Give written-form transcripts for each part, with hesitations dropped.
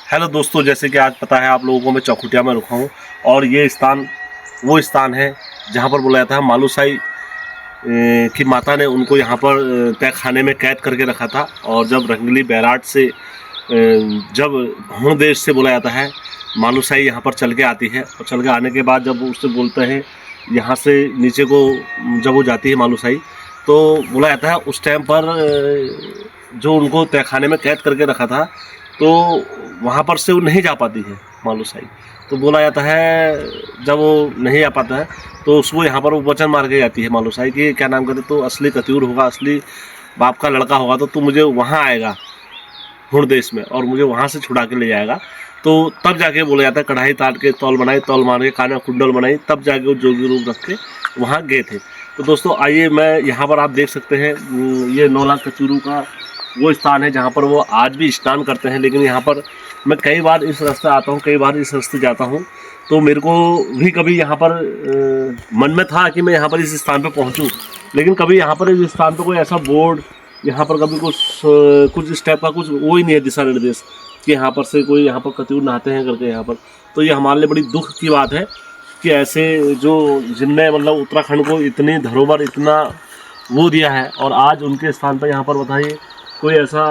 Hello दोस्तों, जैसे कि आज पता है आप लोगों को मैं चौखुटिया में रुका हूँ और ये स्थान वो स्थान है जहाँ पर बोला जाता है मालूसाई की माता ने उनको यहाँ पर तय खाने में कैद करके रखा था। और जब रंगली बैराट से जब भौण देश से बोला जाता है मालूसाई यहाँ पर चल के आती है और चल के आने के बाद जब उससे बोलते हैं यहाँ से नीचे को जब वो जाती है मालूसाई, तो बोला जाता है उस टाइम पर जो उनको तय खाने में कैद करके रखा था तो वहाँ पर से वो नहीं जा पाती है मालूसाई। तो बोला जाता है जब वो नहीं आ पाता है तो उसको यहाँ पर वो वचन मार के जाती है मालूसाई कि क्या नाम कहते, तो असली कत्यूर होगा, असली बाप का लड़का होगा तो तू मुझे वहाँ आएगा हुण देश में और मुझे वहाँ से छुड़ा के ले जाएगा। तो तब जाके बोला जाता है कढ़ाई ताट के तौल बनाई, तौल मार के काना कुंडल बनाई, तब जाके वो जोगी रूप रख के वहाँ गए थे। तो दोस्तों आइए, मैं यहाँ पर आप देख सकते हैं ये 9 लाख कत्यूरों का वो स्थान है जहाँ पर वो आज भी स्नान करते हैं। लेकिन यहाँ पर मैं कई बार इस रास्ते आता हूँ, कई बार इस रास्ते जाता हूँ, तो मेरे को भी कभी यहाँ पर मन में था कि मैं यहाँ पर इस स्थान पर पहुँचूँ, लेकिन कभी यहाँ पर इस स्थान पर कोई ऐसा बोर्ड यहाँ पर कभी कुछ इस टाइप का कुछ वो ही नहीं है दिशा निर्देश कि यहाँ पर से कोई यहाँ पर कत्यूर नहाते हैं करके यहाँ पर। तो ये हमारे लिए बड़ी दुख की बात है कि ऐसे जो जिनने मतलब उत्तराखंड को इतनी धरोहर इतना वो दिया है और आज उनके स्थान पर यहाँ पर बताइए कोई ऐसा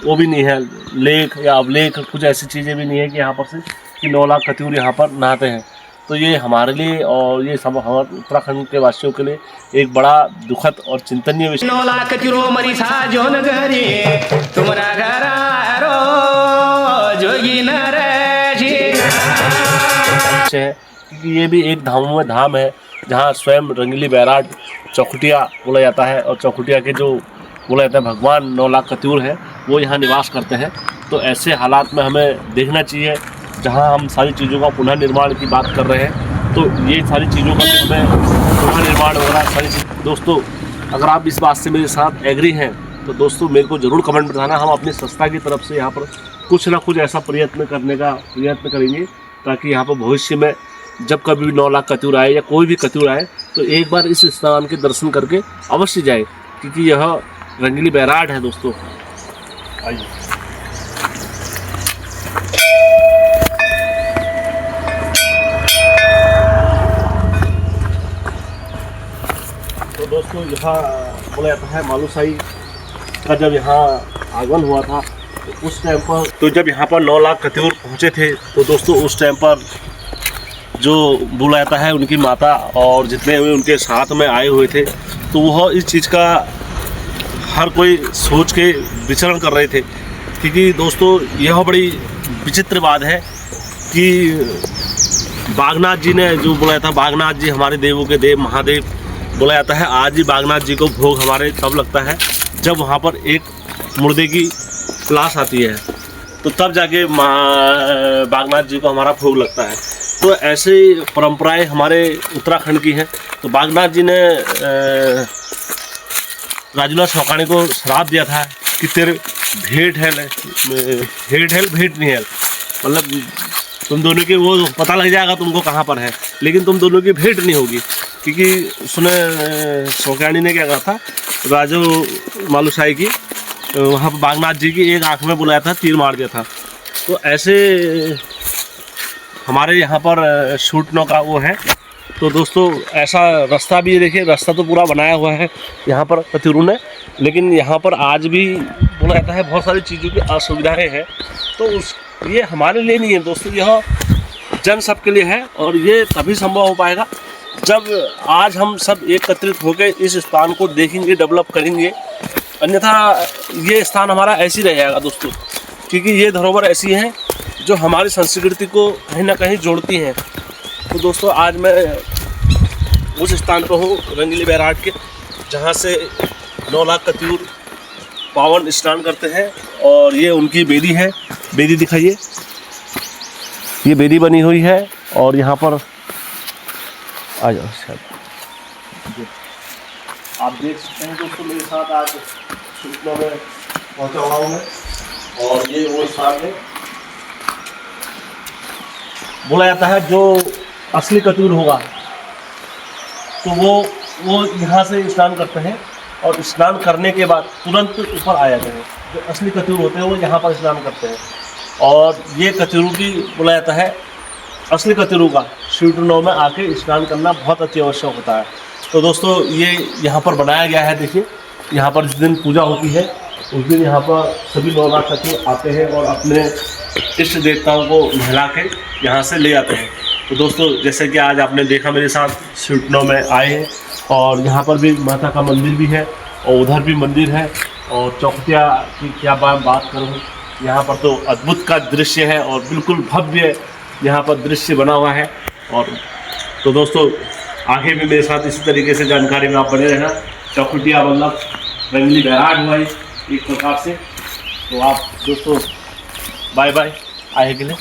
वो भी नहीं है, लेख या अवलेख, कुछ ऐसी चीज़ें भी नहीं है कि यहाँ पर से कि 9 लाख कत्यूर यहाँ पर नहाते हैं। तो ये हमारे लिए और ये सब हमारे उत्तराखंड के वासियों के लिए एक बड़ा दुखद और चिंतनीय विषय है, क्योंकि ये भी एक धामों में धाम है जहाँ स्वयं रंगली बैराट चौखुटिया बोला जाता है और चौखुटिया के जो बोला जाता है भगवान 9 लाख कत्यूर है वो यहाँ निवास करते हैं। तो ऐसे हालात में हमें देखना चाहिए जहाँ हम सारी चीज़ों का पुनर्निर्माण की बात कर रहे हैं, तो ये सारी चीज़ों का भी हमें पुनर्निर्माण हो रहा है सारी चीज़। दोस्तों अगर आप इस बात से मेरे साथ एग्री हैं तो दोस्तों मेरे को ज़रूर कमेंट बताना। हम अपनी संस्था की तरफ से यहाँ पर कुछ ना कुछ ऐसा प्रयत्न करने का प्रयत्न करेंगे ताकि यहाँ पर भविष्य में जब कभी 9 लाख कत्यूर आए या कोई भी कत्यूर आए तो एक बार इस स्थान के दर्शन करके अवश्य जाए, क्योंकि यह रंगली बैराट है। दोस्तों आइए, तो दोस्तों यहाँ बोला जाता है मालूसाई का जब यहाँ आगमन हुआ था तो उस टाइम पर तो जब यहाँ पर 9 लाख कत्यूर पहुँचे थे तो दोस्तों उस टाइम पर जो बोला जाता है उनकी माता और जितने भी उनके साथ में आए हुए थे तो वह इस चीज़ का हर कोई सोच के विचरण कर रहे थे, क्योंकि दोस्तों यह बड़ी विचित्र बात है कि बागनाथ जी ने जो बोला जाता है, बागनाथ जी हमारे देवों के देव महादेव बोला जाता है। आज ही बागनाथ जी को भोग हमारे तब लगता है जब वहाँ पर एक मुर्दे की लाश आती है, तो तब जाके बागनाथ जी को हमारा भोग लगता है। तो ऐसे परंपराएं हमारे उत्तराखंड की हैं। तो बागनाथ जी ने राजूला शौकानी को श्राप दिया था कि तेरे भेंट है भेंट नहीं है, मतलब तुम दोनों के वो पता लग जाएगा तुमको कहाँ पर है, लेकिन तुम दोनों की भेंट नहीं होगी। क्योंकि उसने शौकानी ने क्या कहा था राजू मालूसाई की वहाँ पर बागनाथ जी की एक आँख में बुलाया था, तीर मार दिया था। तो ऐसे हमारे यहाँ पर शूटनों का वो है। तो दोस्तों ऐसा रास्ता भी देखिए, रास्ता तो पूरा बनाया हुआ है यहाँ पर कत्यूरों ने, लेकिन यहाँ पर आज भी बोला जाता है बहुत सारी चीज़ों की असुविधाएं हैं। तो उस ये हमारे लिए नहीं है दोस्तों, यह जन सब के लिए है और ये तभी संभव हो पाएगा जब आज हम सब एकत्रित होकर इस स्थान को देखेंगे, डेवलप करेंगे। अन्यथा ये स्थान हमारा ऐसे ही रह जाएगा दोस्तों, क्योंकि ये धरोहर ऐसी है जो हमारी संस्कृति को कहीं ना कहीं जोड़ती हैं। तो दोस्तों आज मैं उस स्थान पर हूँ रंगली बैराट के, जहाँ से 9 लाख कत्यूर पावन स्नान करते हैं और ये उनकी बेदी है। बेदी दिखाइए, ये बेदी बनी हुई है और यहाँ पर आ जाओ शायद आप देख सकते हैं दोस्तों मेरे साथ आज सूचना में पहुँचा हुआ हूँ मैं। और ये वो स्थान है बोला जाता है जो असली कत्यूर होगा तो वो यहाँ से स्नान करते हैं और स्नान करने के बाद तुरंत ऊपर आ जाते हैं। जो असली कत्यूर होते हैं वो यहाँ पर स्नान करते हैं। और ये कचरू की बोला जाता है असली कचरू का स्वीटनों में आके स्नान करना बहुत अति आवश्यक होता है। तो दोस्तों ये यहाँ पर बनाया गया है। देखिए यहाँ पर जिस दिन पूजा होती है उस दिन यहाँ पर सभी नवरात्र आते हैं और अपने इष्ट देवताओं को नहला के यहाँ से ले जाते हैं। तो दोस्तों जैसे कि आज आपने देखा मेरे साथ स्वीटनों में आए हैं और यहाँ पर भी माता का मंदिर भी है और उधर भी मंदिर है। और चौखुटिया की क्या बात करूँ, यहाँ पर तो अद्भुत का दृश्य है और बिल्कुल भव्य यहाँ पर दृश्य बना हुआ है। और तो दोस्तों आगे भी मेरे साथ इसी तरीके से जानकारी में आप बने रहना। चौखुटिया मतलब रंगली बैराग हुआ एक प्रकार से। तो आप दोस्तों बाय बाय आए के लिए।